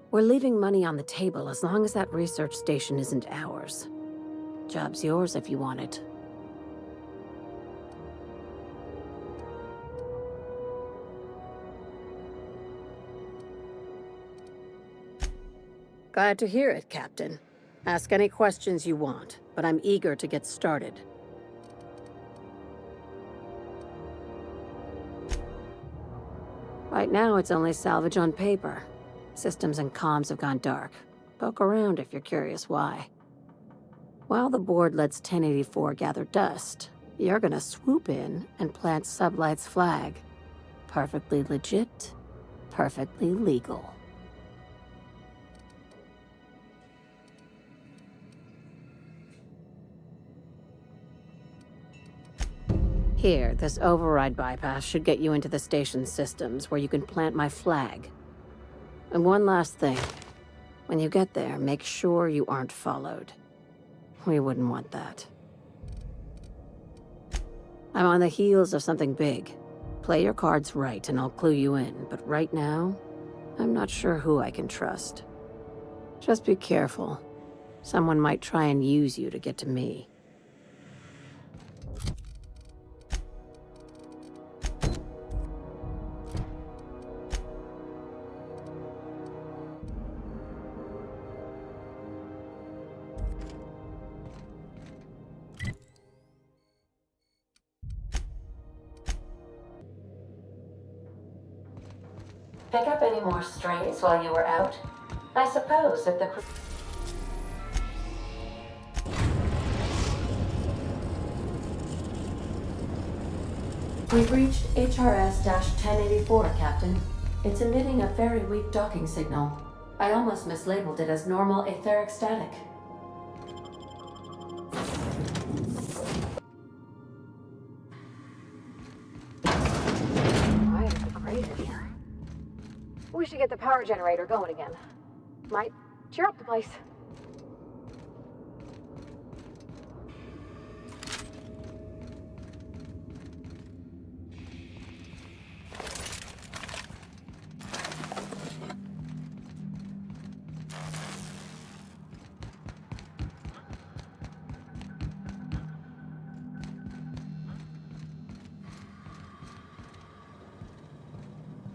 We're leaving money on the table as long as that research station isn't ours. Job's yours if you want it. Glad to hear it, Captain. Ask any questions you want, but I'm eager to get started. Right now, it's only salvage on paper. Systems and comms have gone dark. Poke around if you're curious why. While the board lets 1084 gather dust, you're gonna swoop in and plant Sublight's flag. Perfectly legit, perfectly legal. Here, this override bypass should get you into the station's systems where you can plant my flag. And one last thing. When you get there, make sure you aren't followed. We wouldn't want that. I'm on the heels of something big. Play your cards right and I'll clue you in, but right now, I'm not sure who I can trust. Just be careful. Someone might try and use you to get to me. Pick up any more strays while you were out? I suppose if the We've reached HRS-1084, Captain. It's emitting a very weak docking signal. I almost mislabeled it as normal etheric static. Why is it great in here? We should get the power generator going again. Might cheer up the place.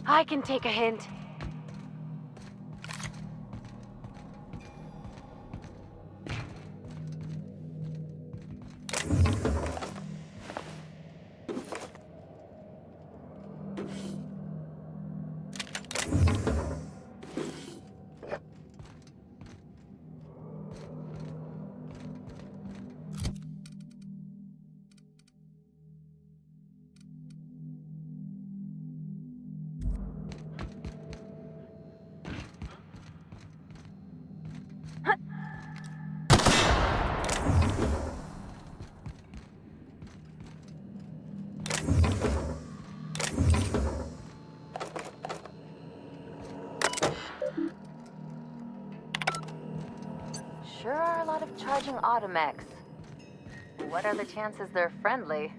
I can take a hint. Sure are a lot of charging automechs. What are the chances they're friendly?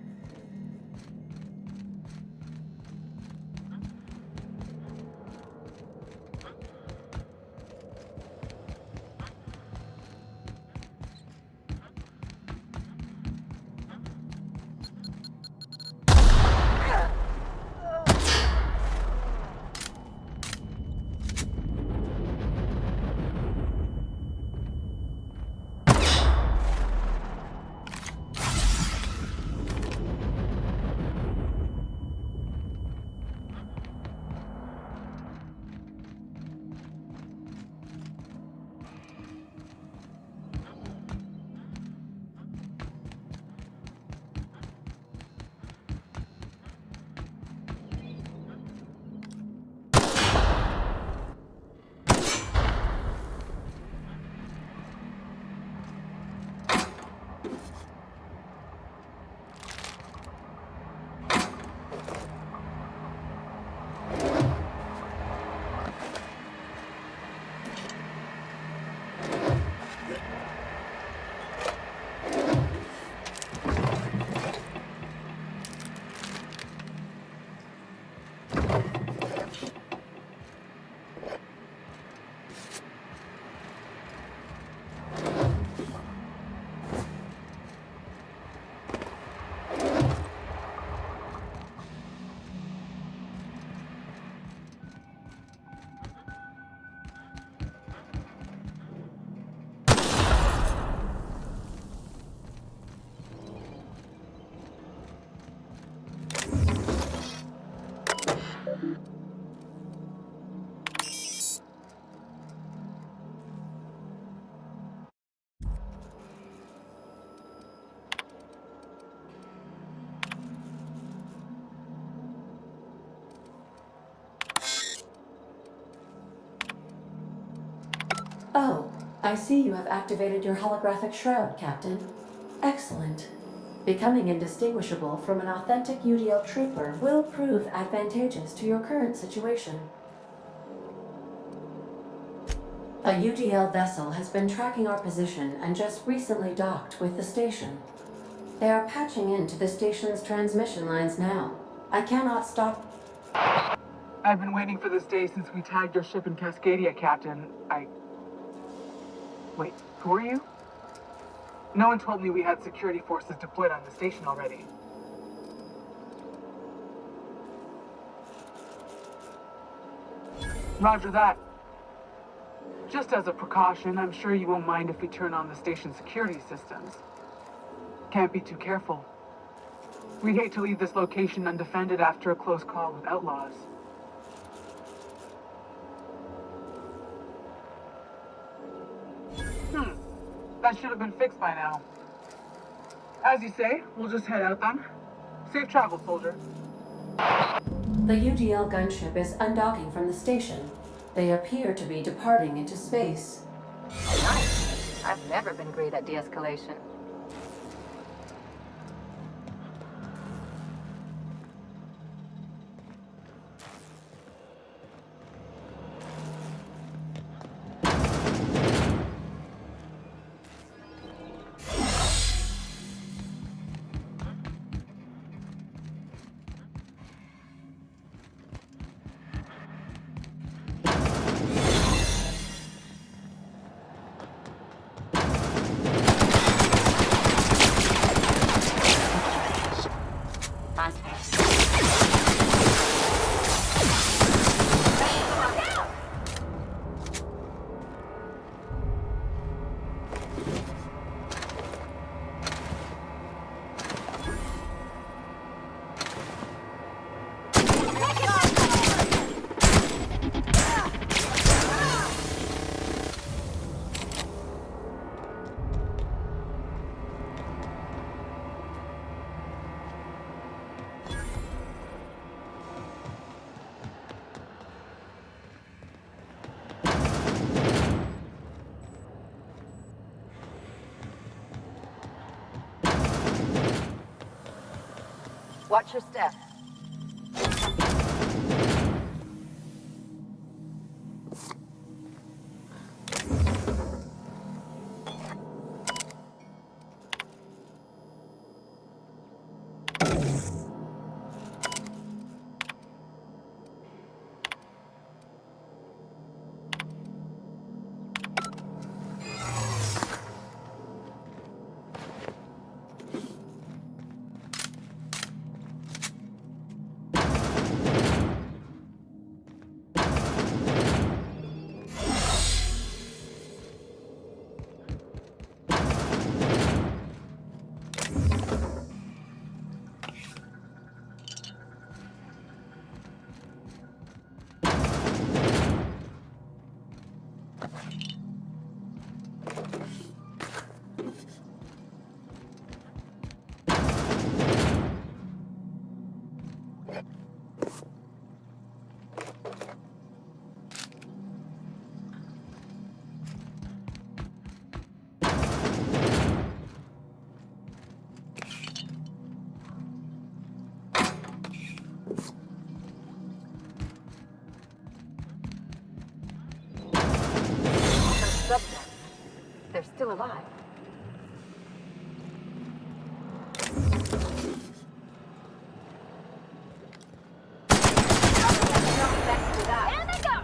Oh, I see you have activated your holographic shroud, Captain. Excellent. Becoming indistinguishable from an authentic UDL trooper will prove advantageous to your current situation. A UDL vessel has been tracking our position and just recently docked with the station. They are patching into the station's transmission lines now. I cannot stop. I've been waiting for this day since we tagged your ship in Cascadia, Captain. Wait, who are you? No one told me we had security forces deployed on the station already. Roger that. Just as a precaution, I'm sure you won't mind if we turn on the station's security systems. Can't be too careful. We'd hate to leave this location undefended after a close call with outlaws. That should have been fixed by now. As you say, we'll just head out then. Safe travel, soldier. The UDL gunship is undocking from the station. They appear to be departing into space. Nice. I've never been great at de-escalation. Watch your step. Subjects. They're still alive. And they go!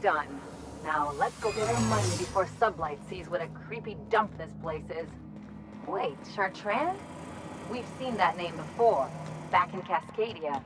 done. Now let's go get our money before Sublight sees what a creepy dump this place is. Wait, Chartrand? We've seen that name before, back in Cascadia.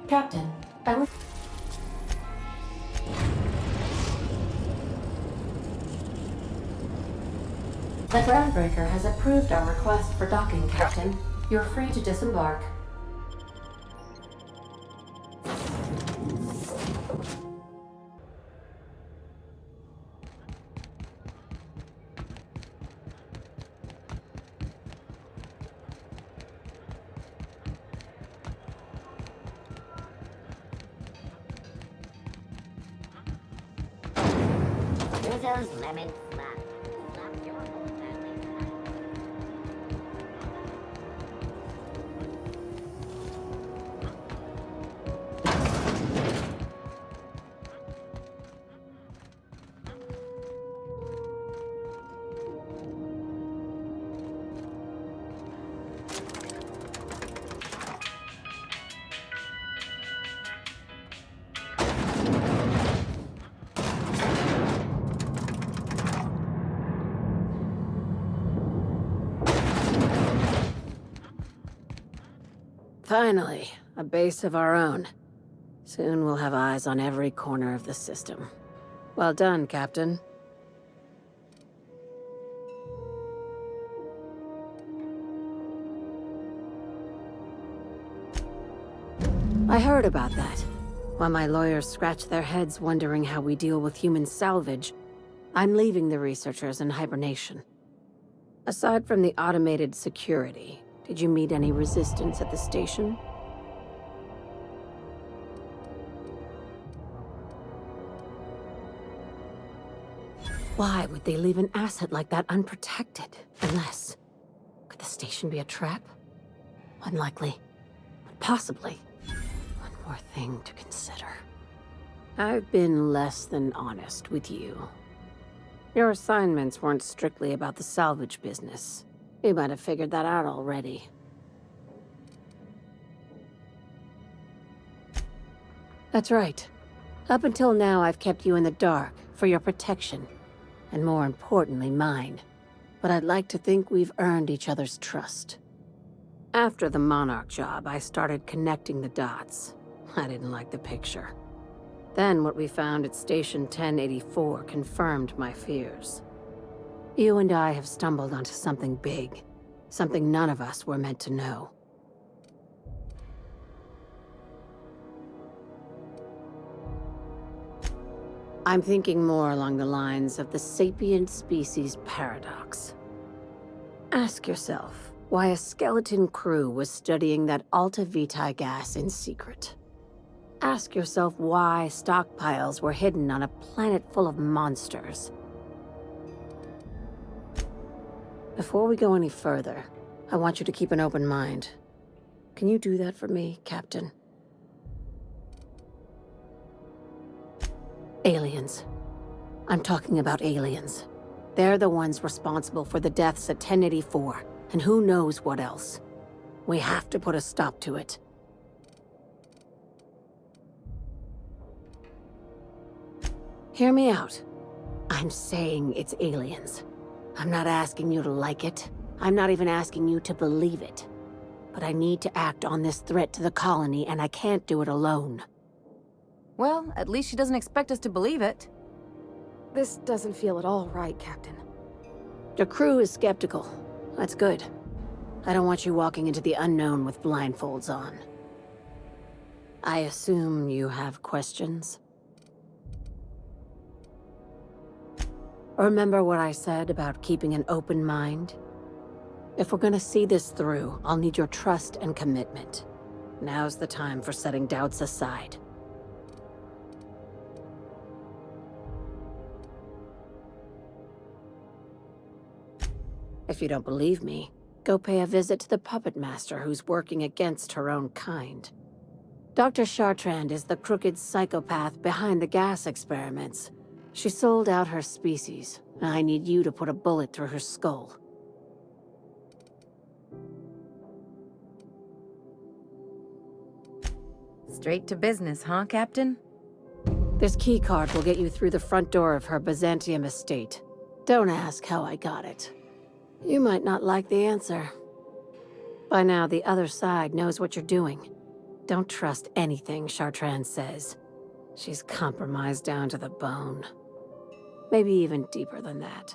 Captain, I was... The Groundbreaker has approved our request for docking, Captain. You're free to disembark. Those lemon slap. Slap your whole family. Finally, a base of our own. Soon we'll have eyes on every corner of the system. Well done, Captain. I heard about that. While my lawyers scratch their heads wondering how we deal with human salvage, I'm leaving the researchers in hibernation. Aside from the automated security, did you meet any resistance at the station? Why would they leave an asset like that unprotected? Unless... could the station be a trap? Unlikely. But possibly. One more thing to consider. I've been less than honest with you. Your assignments weren't strictly about the salvage business. You might have figured that out already. That's right. Up until now, I've kept you in the dark for your protection. And more importantly, mine. But I'd like to think we've earned each other's trust. After the Monarch job, I started connecting the dots. I didn't like the picture. Then what we found at Station 1084 confirmed my fears. You and I have stumbled onto something big. Something none of us were meant to know. I'm thinking more along the lines of the sapient species paradox. Ask yourself why a skeleton crew was studying that Alta Vitae gas in secret. Ask yourself why stockpiles were hidden on a planet full of monsters. Before we go any further, I want you to keep an open mind. Can you do that for me, Captain? Aliens. I'm talking about aliens. They're the ones responsible for the deaths at 1084, and who knows what else. We have to put a stop to it. Hear me out. I I'm saying it's aliens. I'm not asking you to like it. I'm not even asking you to believe it. But I need to act on this threat to the colony, and I can't do it alone. Well, at least she doesn't expect us to believe it. This doesn't feel at all right, Captain. The crew is skeptical. That's good. I don't want you walking into the unknown with blindfolds on. I assume you have questions? Remember what I said about keeping an open mind? If we're gonna see this through, I'll need your trust and commitment. Now's the time for setting doubts aside. If you don't believe me, go pay a visit to the puppet master who's working against her own kind. Dr. Chartrand is the crooked psychopath behind the gas experiments. She sold out her species, and I need you to put a bullet through her skull. Straight to business, huh, Captain? This keycard will get you through the front door of her Byzantium estate. Don't ask how I got it. You might not like the answer. By now, the other side knows what you're doing. Don't trust anything Chartrand says. She's compromised down to the bone. Maybe even deeper than that.